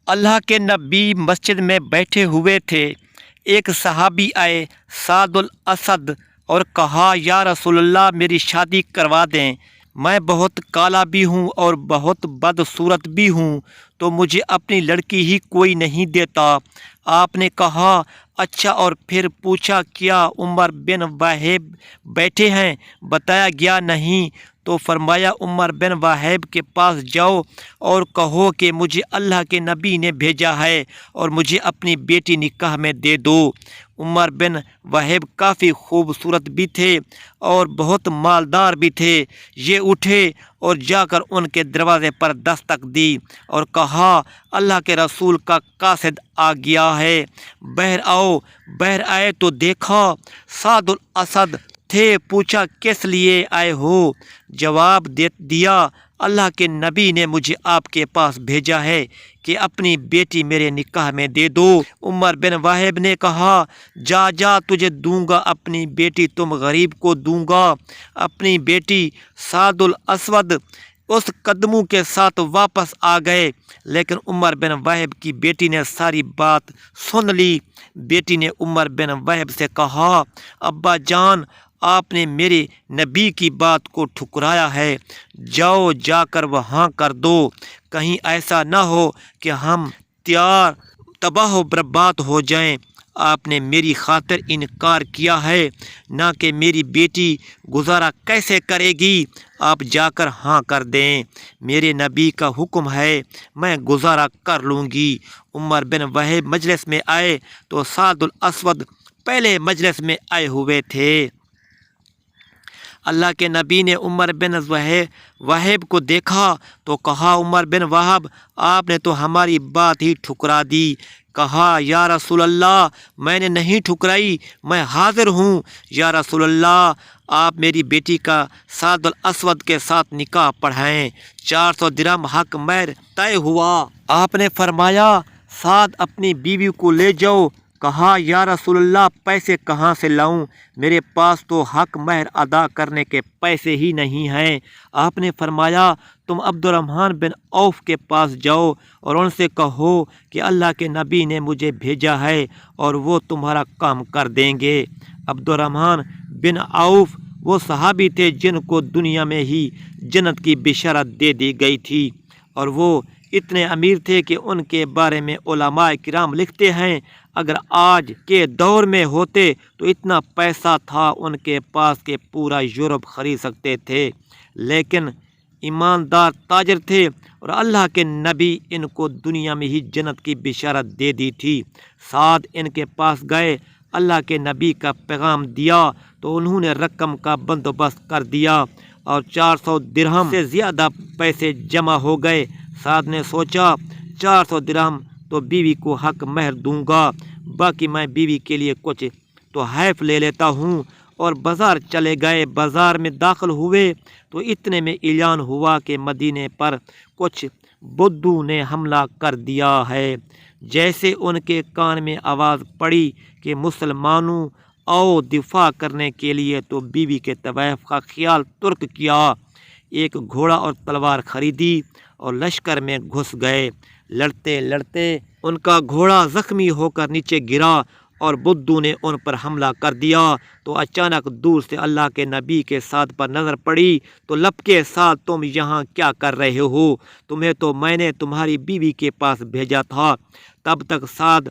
اللہ کے نبی مسجد میں بیٹھے ہوئے تھے۔ ایک صحابی آئے سعد الاسد اور کہا یا رسول اللہ میری شادی کروا دیں، میں بہت کالا بھی ہوں اور بہت بدصورت بھی ہوں، تو مجھے اپنی لڑکی ہی کوئی نہیں دیتا۔ آپ نے کہا اچھا، اور پھر پوچھا کیا عمر بن وہب بیٹھے ہیں؟ بتایا گیا نہیں، تو فرمایا عمر بن وہب کے پاس جاؤ اور کہو کہ مجھے اللہ کے نبی نے بھیجا ہے اور مجھے اپنی بیٹی نکاح میں دے دو۔ عمر بن وہب کافی خوبصورت بھی تھے اور بہت مالدار بھی تھے۔ یہ اٹھے اور جا کر ان کے دروازے پر دستک دی اور کہا اللہ کے رسول کا قاصد آ گیا ہے، باہر آؤ۔ باہر آئے تو دیکھا سعد الاسد تھے۔ پوچھا کس لیے آئے ہو؟ جواب دیا اللہ کے نبی نے مجھے آپ کے پاس بھیجا ہے کہ اپنی بیٹی میرے نکاح میں دے دو۔ عمر بن وہب نے کہا جا جا، تجھے دوں گا اپنی بیٹی، تم غریب کو دوں گا اپنی بیٹی۔ سعد الاسود اس قدموں کے ساتھ واپس آ گئے، لیکن عمر بن وہب کی بیٹی نے ساری بات سن لی۔ بیٹی نے عمر بن وہب سے کہا ابا جان، آپ نے میرے نبی کی بات کو ٹھکرایا ہے، جاؤ جا کر وہاں کر دو، کہیں ایسا نہ ہو کہ ہم تباہ و برباد ہو جائیں۔ آپ نے میری خاطر انکار کیا ہے، نہ کہ میری بیٹی گزارا کیسے کرے گی؟ آپ جا کر ہاں کر دیں، میرے نبی کا حکم ہے، میں گزارا کر لوں گی۔ عمر بن وہب مجلس میں آئے تو سعد الاسود پہلے مجلس میں آئے ہوئے تھے۔ اللہ کے نبی نے عمر بن وہب کو دیکھا تو کہا عمر بن وہب، آپ نے تو ہماری بات ہی ٹھکرا دی۔ کہا یا رسول اللہ میں نے نہیں ٹھکرائی، میں حاضر ہوں۔ یا رسول اللہ آپ میری بیٹی کا سعد الاسود کے ساتھ نکاح پڑھائیں۔ 400 درہم حق مہر طے ہوا۔ آپ نے فرمایا سعد اپنی بیوی کو لے جاؤ۔ کہا یا رسول اللہ پیسے کہاں سے لاؤں؟ میرے پاس تو حق مہر ادا کرنے کے پیسے ہی نہیں ہیں۔ آپ نے فرمایا تم عبد الرحمن بن عوف کے پاس جاؤ اور ان سے کہو کہ اللہ کے نبی نے مجھے بھیجا ہے اور وہ تمہارا کام کر دیں گے۔ عبد الرحمن بن عوف وہ صحابی تھے جن کو دنیا میں ہی جنت کی بشارت دے دی گئی تھی، اور وہ اتنے امیر تھے کہ ان کے بارے میں علماء کرام لکھتے ہیں اگر آج کے دور میں ہوتے تو اتنا پیسہ تھا ان کے پاس کہ پورا یورپ خرید سکتے تھے، لیکن ایماندار تاجر تھے اور اللہ کے نبی ان کو دنیا میں ہی جنت کی بشارت دے دی تھی۔ سعد ان کے پاس گئے، اللہ کے نبی کا پیغام دیا تو انہوں نے رقم کا بندوبست کر دیا اور 400 درہم سے زیادہ پیسے جمع ہو گئے۔ سعد نے سوچا 400 درہم تو بیوی کو حق مہر دوں گا، باقی میں بیوی کے لیے کچھ تحائف لے لیتا ہوں، اور بازار چلے گئے۔ بازار میں داخل ہوئے تو اتنے میں اعلان ہوا کہ مدینے پر کچھ بدو نے حملہ کر دیا ہے۔ جیسے ان کے کان میں آواز پڑی کہ مسلمانوں آؤ دفاع کرنے کے لیے، تو بیوی کے طوائف کا خیال ترک کیا، ایک گھوڑا اور تلوار خریدی اور لشکر میں گھس گئے۔ لڑتے لڑتے ان کا گھوڑا زخمی ہو کر نیچے گرا اور بدو نے ان پر حملہ کر دیا۔ تو اچانک دور سے اللہ کے نبی کے ساتھ پر نظر پڑی تو لپکے ساتھ تم یہاں کیا کر رہے ہو؟ تمہیں تو میں نے تمہاری بیوی کے پاس بھیجا تھا۔ تب تک سعد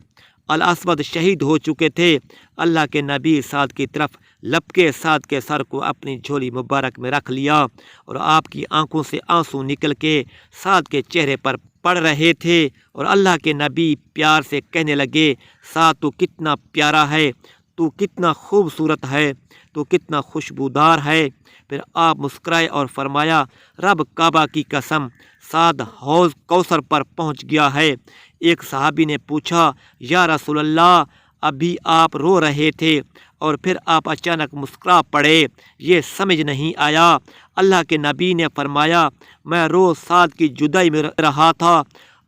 الاسود شہید ہو چکے تھے۔ اللہ کے نبی سعد کی طرف لپکے، سعد کے سر کو اپنی جھولی مبارک میں رکھ لیا اور آپ کی آنکھوں سے آنسو نکل کے سعد کے چہرے پر پڑ رہے تھے، اور اللہ کے نبی پیار سے کہنے لگے سعد تو کتنا پیارا ہے، تو کتنا خوبصورت ہے، تو کتنا خوشبودار ہے۔ پھر آپ مسکرائے اور فرمایا رب کعبہ کی قسم، سعد حوض کوثر پر پہنچ گیا ہے۔ ایک صحابی نے پوچھا یا رسول اللہ ابھی آپ رو رہے تھے اور پھر آپ اچانک مسکرا پڑے، یہ سمجھ نہیں آیا۔ اللہ کے نبی نے فرمایا میں روز سعد کی جدائی میں رہا تھا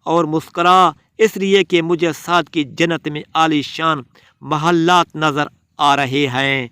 اور مسکرا اس لیے کہ مجھے سعد کی جنت میں عالی شان محلات نظر آ رہے ہیں۔